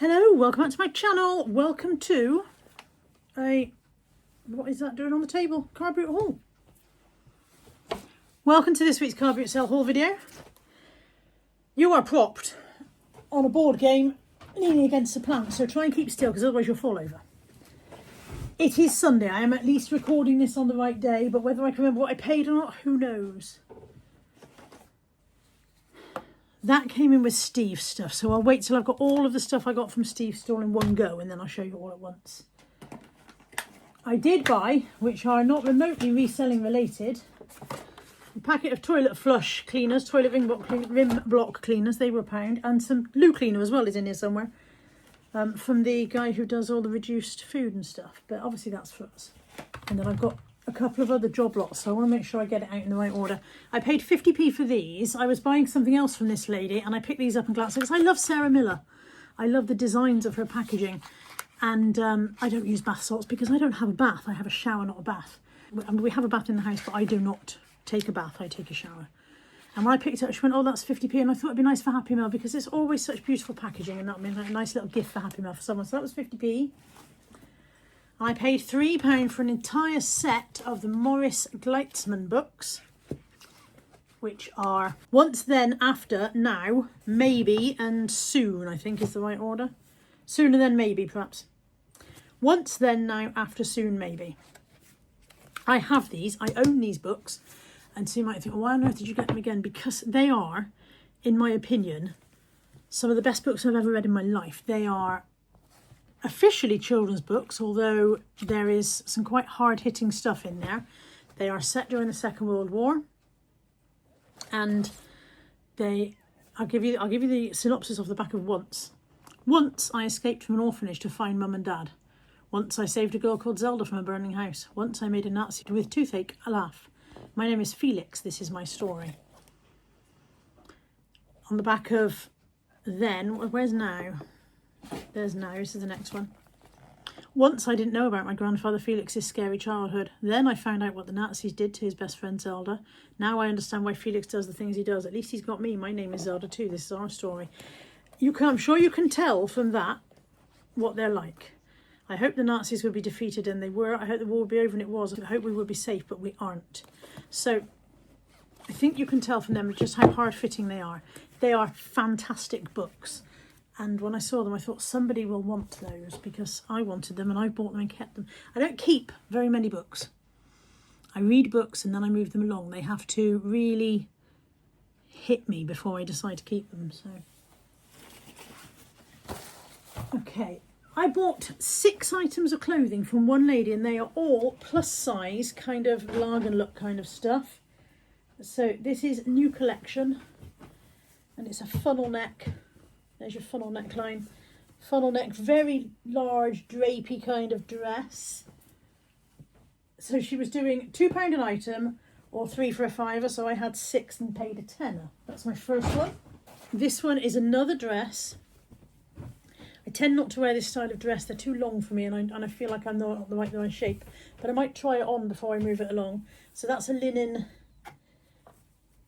Hello, welcome back to my channel. Welcome to what is that doing on the table? Car boot haul. Welcome to this week's car boot sale haul video. You are propped on a board game leaning against a plant, so try and keep still because otherwise you'll fall over. It is Sunday. I am at least recording this on the right day, but whether I can remember what I paid or not, who knows. That came in with Steve's stuff, so I'll wait till I've got all of the stuff I got from Steve's store in one go, and then I'll show you all at once. I did buy, which are not remotely reselling related, a packet of toilet flush cleaners, toilet rim block cleaners, they were £1, and some loo cleaner as well is in here somewhere, from the guy who does all the reduced food and stuff, but obviously that's for us. And then I've got a couple of other job lots, so I want to make sure I get it out in the right order. I paid 50p for these. I was buying something else from this lady and I picked these up in glass because I love Sarah Miller. I love the designs of her packaging, and I don't use bath salts because I don't have a bath. I have a shower, not a bath. I mean, we have a bath in the house, but I do not take a bath. I take a shower. And when I picked it up, she went, oh, that's 50p, and I thought it'd be nice for Happy Mail because it's always such beautiful packaging, and that would be a nice little gift for Happy Mail for someone. So that was 50p. I paid £3 for an entire set of the Morris Gleitzman books, which are Once, Then, After, Now, Maybe, and Soon, I think is the right order. Sooner Than Maybe, perhaps. Once, Then, Now, After, Soon, Maybe. I have these. I own these books. And so you might think, well, why on earth did you get them again? Because they are, in my opinion, some of the best books I've ever read in my life. They are officially children's books, although there is some quite hard-hitting stuff in there. They are set during the Second World War, and I'll give you the synopsis off the back of Once. Once I escaped from an orphanage to find Mum and Dad. Once I saved a girl called Zelda from a burning house. Once I made a Nazi with toothache a laugh. My name is Felix. This is my story. On the back of Then, where's Now? There's Now, this is the next one. Once I didn't know about my grandfather Felix's scary childhood. Then I found out what the Nazis did to his best friend Zelda. Now I understand why Felix does the things he does. At least he's got me. My name is Zelda too. This is our story. I'm sure you can tell from that what they're like. I hope the Nazis would be defeated, and they were. I hope the war would be over, and it was. I hope we would be safe, but we aren't. So I think you can tell from them just how hard-fitting they are. They are fantastic books. And when I saw them, I thought somebody will want those because I wanted them and I bought them and kept them. I don't keep very many books. I read books and then I move them along. They have to really hit me before I decide to keep them. So, okay. I bought 6 items of clothing from one lady, and they are all plus size, kind of Lagen look kind of stuff. So this is new collection, and it's a funnel neck. There's your funnel neckline. Funnel neck, very large, drapey kind of dress. So she was doing £2 an item or 3 for a £5, so I had 6 and paid a tenner. That's my first one. This one is another dress. I tend not to wear this style of dress. They're too long for me, and I feel like I'm not the right shape. But I might try it on before I move it along. So that's a linen.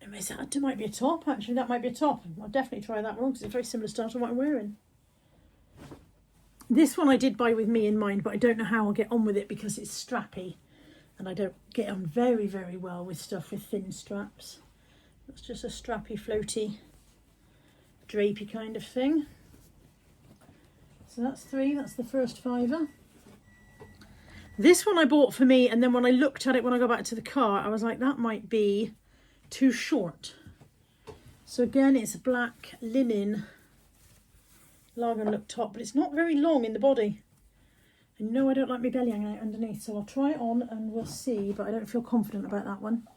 That might be a top, actually. That might be a top. I'll definitely try that one because it's very similar style to what I'm wearing. This one I did buy with me in mind, but I don't know how I'll get on with it because it's strappy. And I don't get on very, very well with stuff with thin straps. It's just a strappy, floaty, drapey kind of thing. So that's 3. That's the first £5. This one I bought for me, and then when I looked at it when I got back to the car, I was like, that might be too short. So again, it's a black linen Lagen look top, but it's not very long in the body. And you know I don't like my belly hanging out underneath, so I'll try it on and we'll see, but I don't feel confident about that one.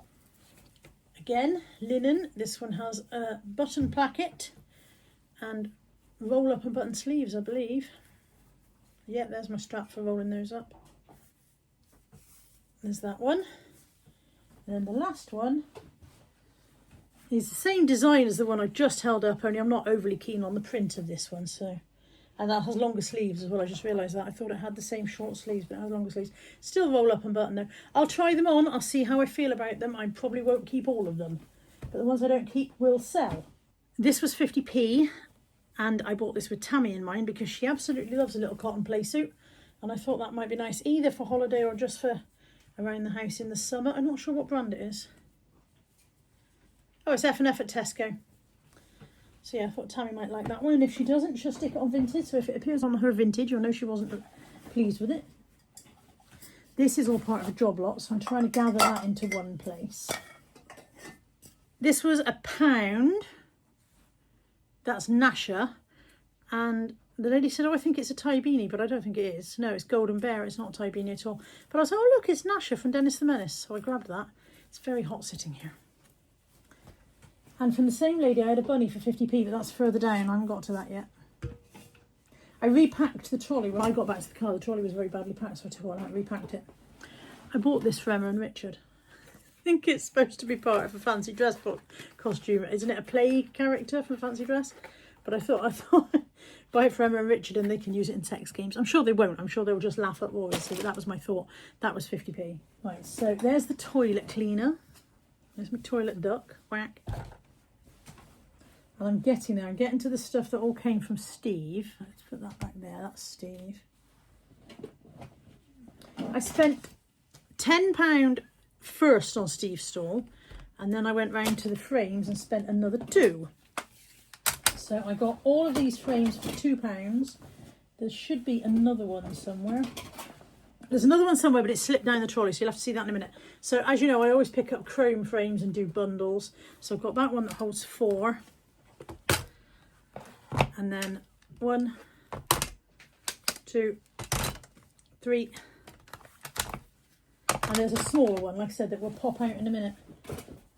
Again, linen. This one has a button placket and roll up and button sleeves, I believe. Yeah, there's my strap for rolling those up. There's that one. And then the last one is the same design as the one I just held up, only I'm not overly keen on the print of this one. So, and that has longer sleeves as well. I just realised that. I thought it had the same short sleeves, but it has longer sleeves. Still roll up and button though. I'll try them on. I'll see how I feel about them. I probably won't keep all of them, but the ones I don't keep will sell. This was 50p. And I bought this with Tammy in mind because she absolutely loves a little cotton play suit. And I thought that might be nice either for holiday or just for around the house in the summer. I'm not sure what brand it is. Oh, it's F&F at Tesco. So yeah, I thought Tammy might like that one. And if she doesn't, she'll stick it on vintage. So if it appears on her vintage, you'll know she wasn't pleased with it. This is all part of a job lot, so I'm trying to gather that into one place. This was £1. That's Nasha. And the lady said, oh, I think it's a tie beanie, but I don't think it is. No, it's Golden Bear. It's not a tie beanie at all. But I was like, oh, look, it's Nasha from Dennis the Menace. So I grabbed that. It's very hot sitting here. And from the same lady, I had a bunny for 50p, but that's further down. I haven't got to that yet. I repacked the trolley. When I got back to the car, the trolley was very badly packed, so I took it out and repacked it. I bought this for Emma and Richard. I think it's supposed to be part of a fancy dress book costume. Isn't it a play character from Fancy Dress? But I thought buy it for Emma and Richard and they can use it in sex games. I'm sure they won't. I'm sure they'll just laugh up obviously, but that was my thought. That was 50p. Right, so there's the toilet cleaner. There's my toilet duck. Whack. And I'm getting there. I'm getting to the stuff that all came from Steve. Let's put that back there. That's Steve. I spent £10 first on Steve's stall, and then I went round to the frames and spent another £2. So I got all of these frames for £2. There should be another one somewhere. There's another one somewhere, but it slipped down the trolley, so you'll have to see that in a minute. So as you know, I always pick up chrome frames and do bundles. So I've got that one that holds 4. And then 1, 2, 3. And there's a smaller one, like I said, that will pop out in a minute.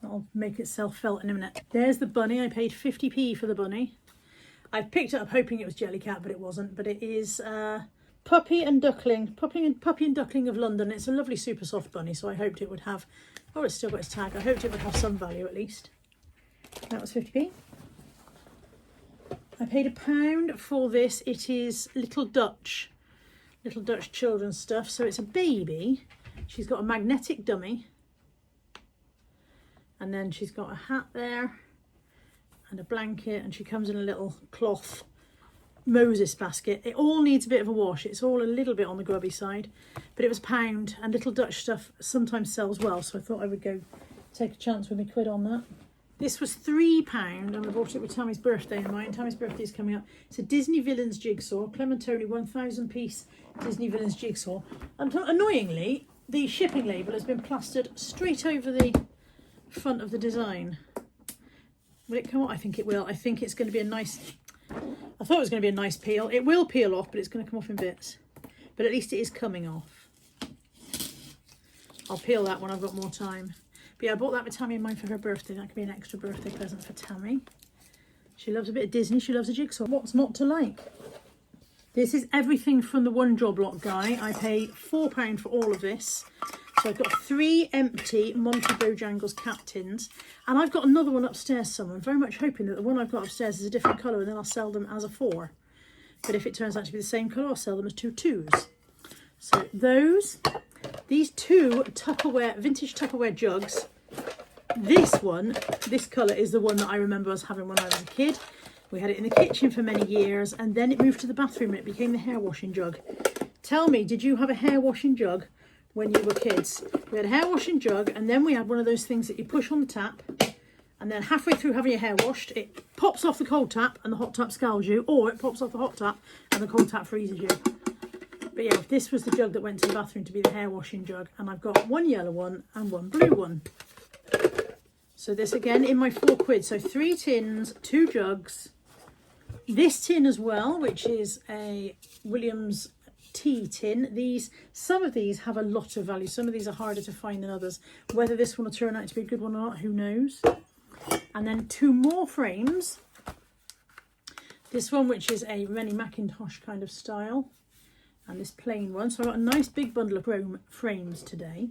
That'll make itself felt in a minute. There's the bunny. I paid 50p for the bunny. I picked it up hoping it was Jellycat, but it wasn't. But it is Puppy and Duckling. Puppy and Duckling of London. It's a lovely super soft bunny, so I hoped it would have... Oh, it's still got its tag. I hoped it would have some value at least. That was 50p. I paid £1 for this. It is Little Dutch children's stuff. So it's a baby. She's got a magnetic dummy. And then she's got a hat there and a blanket, and she comes in a little cloth Moses basket. It all needs a bit of a wash. It's all a little bit on the grubby side, but it was £1, and Little Dutch stuff sometimes sells well, so I thought I would go take a chance with me quid on that. This was £3, and I bought it with Tammy's birthday in mind. Tammy's birthday is coming up. It's a Disney Villains jigsaw, Clementoni 1,000 piece Disney Villains jigsaw. And annoyingly, the shipping label has been plastered straight over the front of the design. Will it come off? I think it will. I think it's going to be a nice... I thought it was going to be a nice peel. It will peel off, but it's going to come off in bits. But at least it is coming off. I'll peel that when I've got more time. But yeah, I bought that with Tammy in mind for her birthday. That could be an extra birthday present for Tammy. She loves a bit of Disney. She loves a jigsaw. What's not to like? This is everything from the One Job Lot guy. I paid £4 for all of this. So I've got 3 empty Monty Bojangles cat tins. And I've got another one upstairs somewhere. I'm very much hoping that the one I've got upstairs is a different colour, and then I'll sell them as a 4. But if it turns out to be the same colour, I'll sell them as 2 2s. So these 2 Tupperware, vintage Tupperware jugs. This colour is the one that I remember us having when I was a kid. We had it in the kitchen for many years, and then it moved to the bathroom and it became the hair washing jug. Tell me, did you have a hair washing jug when you were kids? We had a hair washing jug, and then we had one of those things that you push on the tap, and then halfway through having your hair washed, it pops off the cold tap and the hot tap scalds you, or it pops off the hot tap and the cold tap freezes you. But yeah, this was the jug that went to the bathroom to be the hair washing jug, and I've got 1 yellow one and 1 blue one. So this again in my £4. So 3 tins, 2 jugs. This tin as well, which is a Williams tea tin. Some of these have a lot of value. Some of these are harder to find than others. Whether this one will turn out to be a good one or not, who knows? And then 2 more frames. This one, which is a Rennie Mackintosh kind of style, and this plain one. So I've got a nice big bundle of chrome frames today.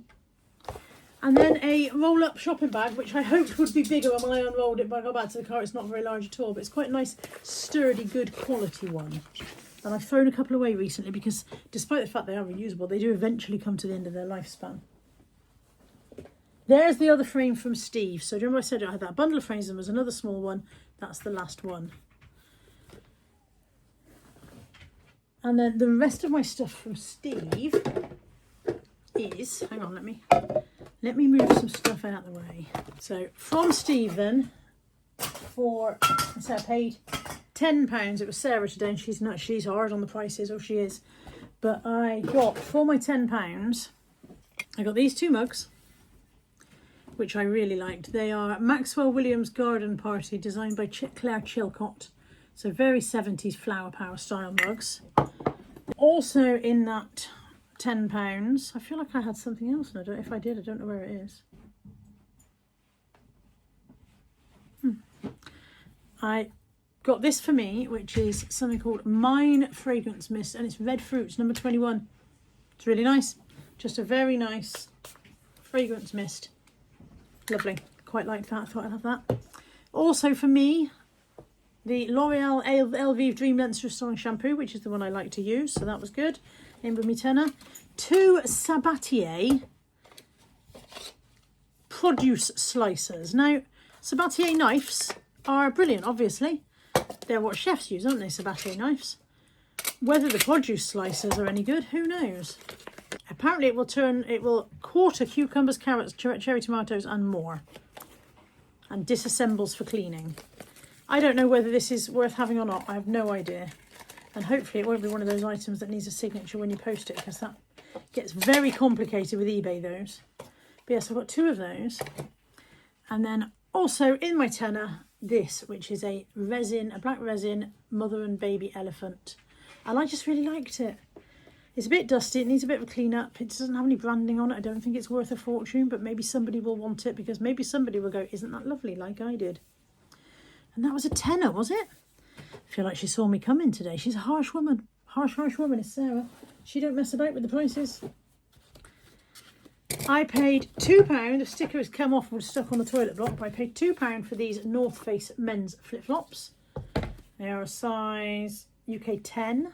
And then a roll-up shopping bag, which I hoped would be bigger, and when I unrolled it, but I got back to the car, it's not very large at all, but it's quite a nice, sturdy, good quality one. And I've thrown a couple away recently because, despite the fact they are reusable, they do eventually come to the end of their lifespan. There's the other frame from Steve. So do you remember I said I had that bundle of frames and there was another small one? That's the last one. And then the rest of my stuff from Steve is, hang on, let me move some stuff out of the way. So from Steve then, I paid £10. It was Sarah today, and she's hard on the prices, or she is. But I got, for my £10, I got these 2 mugs, which I really liked. They are Maxwell Williams Garden Party, designed by Claire Chilcott. So very 70s flower power style mugs. Also in that £10, I feel like I had something else, and if I did, I don't know where it is. I got this for me, which is something called Mine Fragrance Mist, and it's red fruits, number 21. It's really nice. Just a very nice fragrance mist. Lovely. Quite like that. I thought I'd have that. Also for me, the L'Oreal Elvive Dream Lengths Restoring Shampoo, which is the one I like to use, so that was good. In with me tenner. 2 Sabatier produce slicers. Now, Sabatier knives are brilliant, obviously. They're what chefs use, aren't they, Sabatier knives? Whether the produce slicers are any good, who knows? Apparently it will quarter cucumbers, carrots, cherry tomatoes and more. And disassembles for cleaning. I don't know whether this is worth having or not. I have no idea. And hopefully it won't be one of those items that needs a signature when you post it, because that gets very complicated with eBay, those. But yes, I've got 2 of those. And then also in my tenner, this, which is a black resin mother and baby elephant. And I just really liked it. It's a bit dusty, it needs a bit of a clean up. It doesn't have any branding on it. I don't think it's worth a fortune, but maybe somebody will want it, because maybe somebody will go, isn't that lovely, like I did. And that was a tenner, was it? I feel like she saw me coming today. She's a harsh woman. Harsh woman is Sarah. She don't mess about with the prices. I paid £2. The sticker has come off and was stuck on the toilet block, but I paid £2 for these North Face men's flip-flops. They are a size UK 10.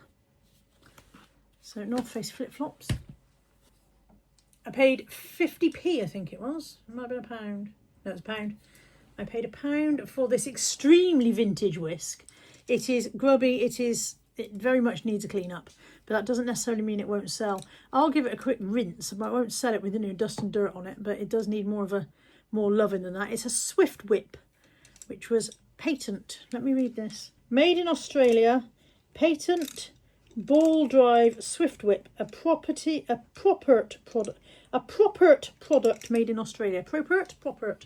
So North Face flip-flops. I paid 50p, I think it was. It might have been £1. No, it was £1. I paid £1 for this extremely vintage whisk. It is grubby, it very much needs a clean up, but that doesn't necessarily mean it won't sell. I'll give it a quick rinse, but I won't sell it with dust and dirt on it, but it does need more loving than that. It's a Swift Whip, which was patent. Let me read this. Made in Australia, patent ball drive Swift Whip, a propert product made in Australia. Propert.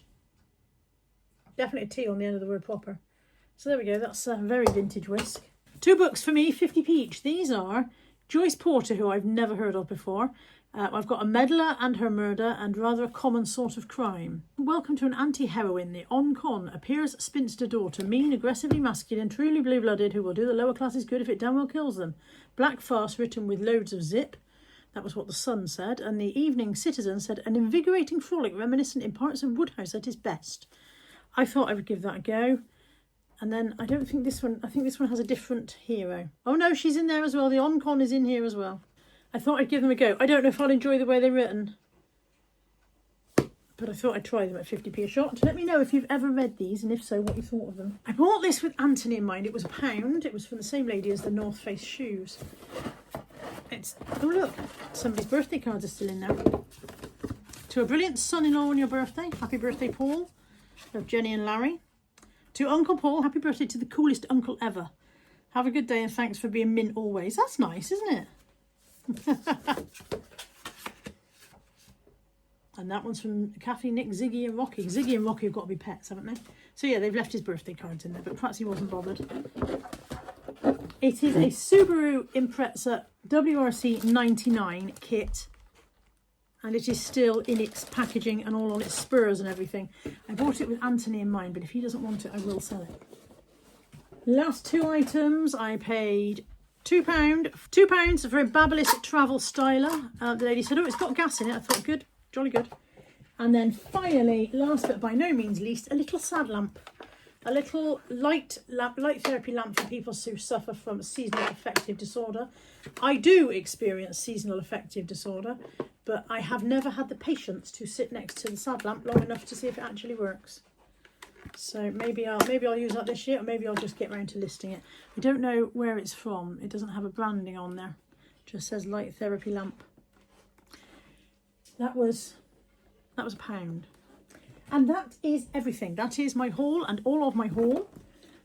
Definitely a T on the end of the word proper. So there we go, that's a very vintage whisk. 2 books for me, 50p each. These are Joyce Porter, who I've never heard of before. I've got A Meddler and Her Murder, and Rather a Common Sort of Crime. Welcome to an anti-heroine. The on-con appears spinster daughter, mean, aggressively masculine, truly blue-blooded, who will do the lower classes good if it damn well kills them. Black farce written with loads of zip. That was what the Sun said. And the Evening Citizen said, an invigorating frolic reminiscent in parts of Woodhouse at its best. I thought I would give that a go. And then I think this one has a different hero. Oh no, she's in there as well. The on-con is in here as well. I thought I'd give them a go. I don't know if I'll enjoy the way they're written, but I thought I'd try them at 50p a shot. Let me know if you've ever read these, and if so, what you thought of them. I bought this with Anthony in mind. It was £1. It was from the same lady as the North Face shoes. Oh look, somebody's birthday cards are still in there. To a brilliant son-in-law on your birthday. Happy birthday, Paul. Of Jenny and Larry. To Uncle Paul, happy birthday to the coolest uncle ever. Have a good day and thanks for being mint always. That's nice, isn't it? And that one's from Kathy, Nick, Ziggy and Rocky. Ziggy and Rocky have got to be pets, haven't they? So yeah, they've left his birthday cards in there, but perhaps he wasn't bothered. It is a Subaru Impreza WRC 99 kit. And it is still in its packaging and all on its spurs and everything. I bought it with Anthony in mind, but if he doesn't want it, I will sell it. Last 2 items, I paid £2. £2 for a Babyliss travel styler. The lady said, oh, it's got gas in it. I thought, good, jolly good. And then finally, last but by no means least, a little sad lamp. A little light therapy lamp for people who suffer from seasonal affective disorder. I do experience seasonal affective disorder, but I have never had the patience to sit next to the sad lamp long enough to see if it actually works. So maybe I'll use that this year, or maybe I'll just get round to listing it. I don't know where it's from. It doesn't have a branding on there. It just says light therapy lamp. That was £1. And that is everything. That is my haul and all of my haul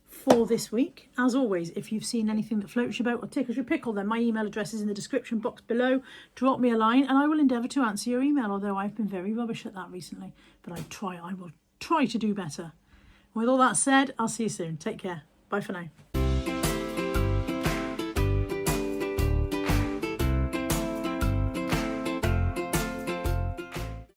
for this week. As always, if you've seen anything that floats your boat or tickles your pickle, then my email address is in the description box below. Drop me a line and I will endeavour to answer your email, although I've been very rubbish at that recently. But I will try to do better. With all that said, I'll see you soon. Take care. Bye for now.